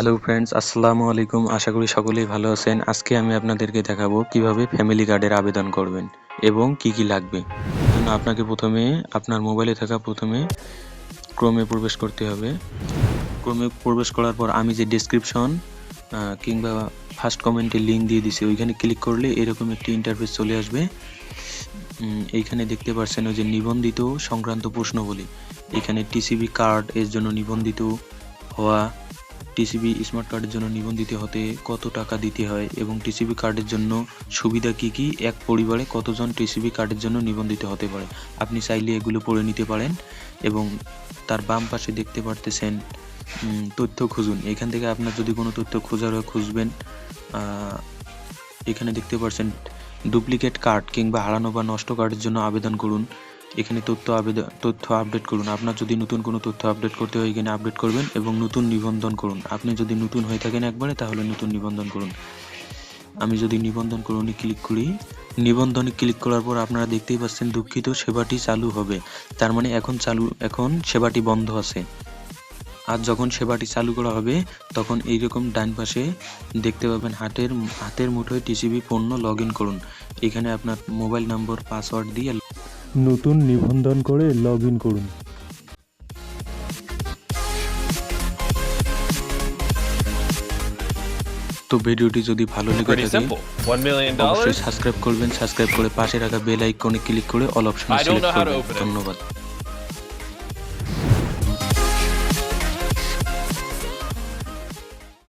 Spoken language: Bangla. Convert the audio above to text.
হ্যালো ফ্রেন্ডস, আসসালামু আলাইকুম। আশা করি সকলেই ভালো আছেন। আজকে আমি আপনাদেরকে দেখাবো কিভাবে ফ্যামিলি কার্ডের আবেদন করবেন এবং কি কি লাগবে। জন্য আপনাকে প্রথমে আপনার মোবাইলে থাকা ক্রোমে প্রবেশ করতে হবে। ক্রোমে প্রবেশ করার পর আমি যে ডেসক্রিপশন কিংবা ফার্স্ট কমেন্টে লিঙ্ক দিয়ে দিছি, ওইখানে ক্লিক করলে এরকম একটি ইন্টারফেস চলে আসবে। এইখানে দেখতে পাচ্ছেন ওই যে নিবন্ধিত সংক্রান্ত প্রশ্নগুলি। এখানে টিসিবি কার্ড এর জন্য নিবন্ধিত হওয়া, টিসিবি স্মার্ট কার্ডের জন্য নিবন্ধিত হতে কত টাকা দিতে হয় এবং টিসিবি কার্ডের জন্য সুবিধা কি কি, এক পরিবারে কতজন টিসিবি কার্ডের জন্য নিবন্ধিত হতে পারে। আপনি চাইলে এগুলো পড়ে নিতে পারেন এবং তার বাম পাশে দেখতে পারতেছেন তথ্য খুঁজুন। এখান থেকে আপনার যদি কোনো তথ্য খোঁজার হয় খুঁজবেন। এখানে দেখতে পাচ্ছেন ডুপ্লিকেট কার্ড কিংবা হারানো বা নষ্ট কার্ডের জন্য আবেদন করুন। এখানে তথ্য আপডেট করুন। আপনার যদি নতুন কোনো তথ্য আপডেট করতে হয় এখানে আপডেট করবেন এবং নতুন নিবন্ধন করুন। আপনি যদি নতুন হয়ে থাকেন একবারে তাহলে নতুন নিবন্ধন করুন। আমি যদি নিবন্ধন করুনে ক্লিক করি, নিবন্ধনে ক্লিক করার পর আপনারা দেখতেই পাচ্ছেন দুঃখিত, সেবাটি চালু হবে। তার মানে এখন সেবাটি বন্ধ আছে। আর যখন সেবাটি চালু করা হবে তখন এইরকম ডান পাশে দেখতে পাবেন হাতের মুঠোয় টিসিবি পণ্য লগ ইন করুন। এখানে আপনার মোবাইল নম্বর, পাসওয়ার্ড দিয়ে নতুন নিবন্ধন করে লগ ইন করুন। তো ভিডিওটি যদি ভালো লেগে থাকে অবশ্যই সাবস্ক্রাইব করবেন। সাবস্ক্রাইব করে পাশে রাখা বেল আইকনে ক্লিক করে অল অপশনে সিলেক্ট করবেন। ধন্যবাদ।